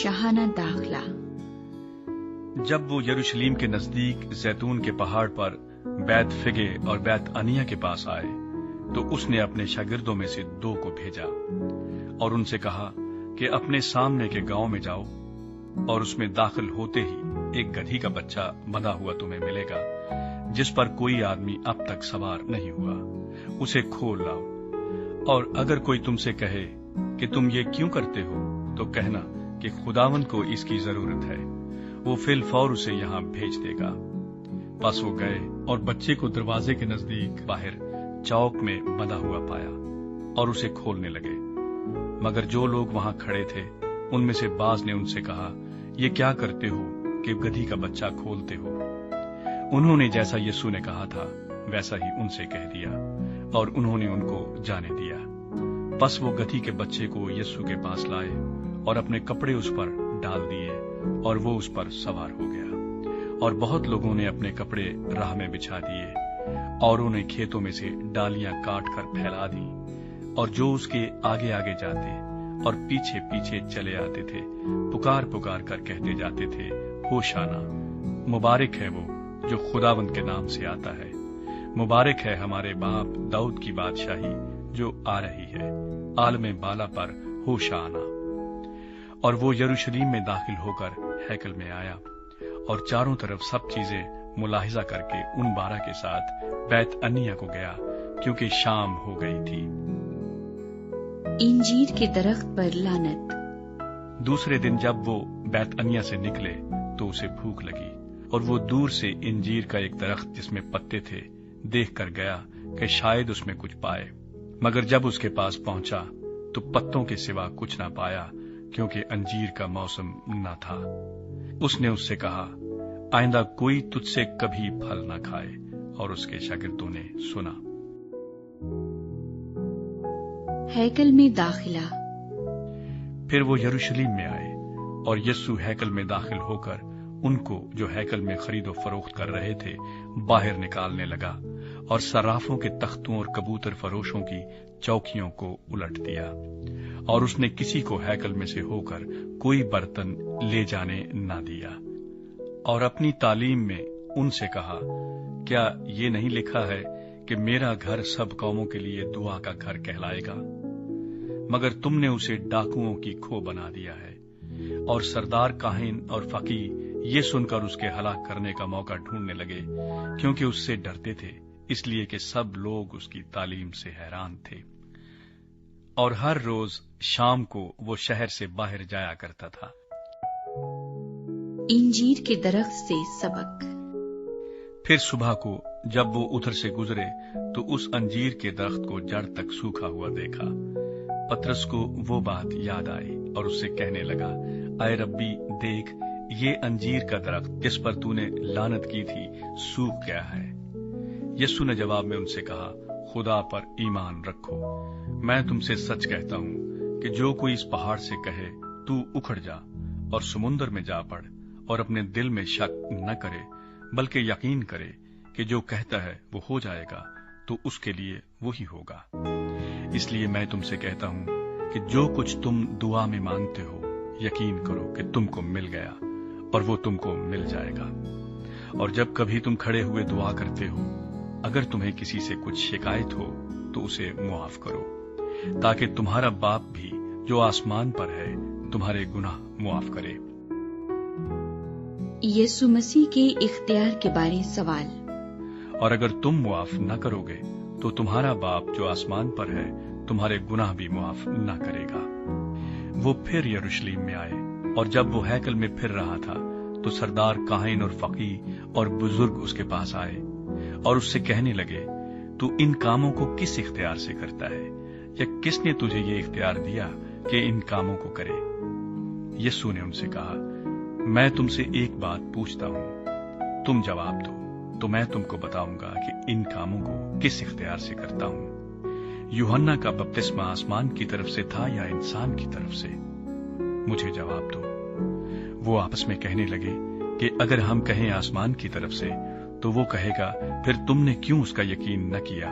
شاہانہ داخلہ۔ جب وہ یروشلیم کے نزدیک زیتون کے پہاڑ پر بیت فگے اور بیت انیہ کے پاس آئے تو اس نے اپنے شاگردوں میں سے 2 کو بھیجا اور ان سے کہا کہ اپنے سامنے کے گاؤں میں جاؤ اور اس میں داخل ہوتے ہی ایک گدھی کا بچہ بندھا ہوا تمہیں ملے گا جس پر کوئی آدمی اب تک سوار نہیں ہوا، اسے کھول لاؤ، اور اگر کوئی تم سے کہے کہ تم یہ کیوں کرتے ہو تو کہنا کہ خداوند کو اس کی ضرورت ہے، وہ فی الفور اسے یہاں بھیج دے گا۔ پس وہ گئے اور بچے کو دروازے کے نزدیک باہر چوک میں بندھا ہوا پایا اور اسے کھولنے لگے، مگر جو لوگ وہاں کھڑے تھے ان میں سے بعض نے ان سے کہا، یہ کیا کرتے ہو کہ گدھی کا بچہ کھولتے ہو؟ انہوں نے جیسا یسوع نے کہا تھا ویسا ہی ان سے کہہ دیا اور انہوں نے ان کو جانے دیا۔ پس وہ گدھی کے بچے کو یسوع کے پاس لائے اور اپنے کپڑے اس پر ڈال دیے اور وہ اس پر سوار ہو گیا، اور بہت لوگوں نے اپنے کپڑے راہ میں بچھا دیے، اوروں نے کھیتوں میں سے ڈالیاں کاٹ کر پھیلا دی، اور جو اس کے آگے آگے جاتے اور پیچھے پیچھے چلے آتے تھے پکار پکار کر کہتے جاتے تھے، ہوشانا، مبارک ہے وہ جو خداوند کے نام سے آتا ہے، مبارک ہے ہمارے باپ داؤد کی بادشاہی جو آ رہی ہے، عالم بالا پر ہوشانا۔ اور وہ یروشلیم میں داخل ہو کر ہیکل میں آیا اور چاروں طرف سب چیزیں ملاحظہ کر کے ان 12 کے ساتھ بیت انیہ کو گیا کیونکہ شام ہو گئی تھی۔ انجیر کے درخت پر لعنت۔ دوسرے دن جب وہ بیت انیہ سے نکلے تو اسے بھوک لگی، اور وہ دور سے انجیر کا ایک درخت جس میں پتے تھے دیکھ کر گیا کہ شاید اس میں کچھ پائے، مگر جب اس کے پاس پہنچا تو پتوں کے سوا کچھ نہ پایا کیونکہ انجیر کا موسم نہ تھا۔ اس نے اس سے کہا، آئندہ کوئی تجھ سے کبھی پھل نہ کھائے، اور اس کے شاگردوں نے سنا۔ ہیکل میں داخلہ۔ پھر وہ یروشلیم میں آئے اور یسوع ہیکل میں داخل ہو کر ان کو جو ہیکل میں خرید و فروخت کر رہے تھے باہر نکالنے لگا، اور صرافوں کے تختوں اور کبوتر فروشوں کی چوکیوں کو الٹ دیا، اور اس نے کسی کو ہیکل میں سے ہو کر کوئی برتن لے جانے نہ دیا، اور اپنی تعلیم میں ان سے کہا، کیا یہ نہیں لکھا ہے کہ میرا گھر سب قوموں کے لیے دعا کا گھر کہلائے گا؟ مگر تم نے اسے ڈاکوؤں کی کھو بنا دیا ہے۔ اور سردار کاہن اور فقی یہ سن کر اس کے ہلاک کرنے کا موقع ڈھونڈنے لگے، کیونکہ اس سے ڈرتے تھے، اس لیے کہ سب لوگ اس کی تعلیم سے حیران تھے۔ اور ہر روز شام کو وہ شہر سے باہر جایا کرتا تھا۔ انجیر کے درخت سے سبق۔ پھر صبح کو جب وہ ادھر سے گزرے تو اس انجیر کے درخت کو جڑ تک سوکھا ہوا دیکھا۔ پترس کو وہ بات یاد آئی اور اس سے کہنے لگا، اے ربی، دیکھ، یہ انجیر کا درخت جس پر تو نے لعنت کی تھی سوکھ گیا ہے۔ یسوع نے جواب میں ان سے کہا، خدا پر ایمان رکھو، میں تم سے سچ کہتا ہوں کہ جو کوئی اس پہاڑ سے کہے تو اکھڑ جا اور سمندر میں جا پڑ، اور اپنے دل میں شک نہ کرے بلکہ یقین کرے کہ جو کہتا ہے وہ ہو جائے گا، تو اس کے لیے وہی ہوگا۔ اس لیے میں تم سے کہتا ہوں کہ جو کچھ تم دعا میں مانگتے ہو یقین کرو کہ تم کو مل گیا، اور وہ تم کو مل جائے گا۔ اور جب کبھی تم کھڑے ہوئے دعا کرتے ہو، اگر تمہیں کسی سے کچھ شکایت ہو تو اسے معاف کرو، تاکہ تمہارا باپ بھی جو آسمان پر ہے تمہارے گناہ معاف کرے۔ یسوع مسیح کے اختیار کے بارے سوال۔ اور اگر تم معاف نہ کرو گے تو تمہارا باپ جو آسمان پر ہے تمہارے گناہ بھی معاف نہ کرے گا۔ وہ پھر یروشلیم میں آئے، اور جب وہ ہیکل میں پھر رہا تھا تو سردار کاہن اور فقی اور بزرگ اس کے پاس آئے اور اس سے کہنے لگے، تو ان کاموں کو کس اختیار سے کرتا ہے، یا کس نے تجھے یہ اختیار دیا کہ ان کاموں کو کرے؟ یسوع نے ان سے کہا، میں تم سے ایک بات پوچھتا ہوں، تم جواب دو تو میں تم کو بتاؤں گا کہ ان کاموں کو کس اختیار سے کرتا ہوں۔ یوحنا کا بپتسمہ آسمان کی طرف سے تھا یا انسان کی طرف سے؟ مجھے جواب دو۔ وہ آپس میں کہنے لگے کہ اگر ہم کہیں آسمان کی طرف سے تو وہ کہے گا، پھر تم نے کیوں اس کا یقین نہ کیا؟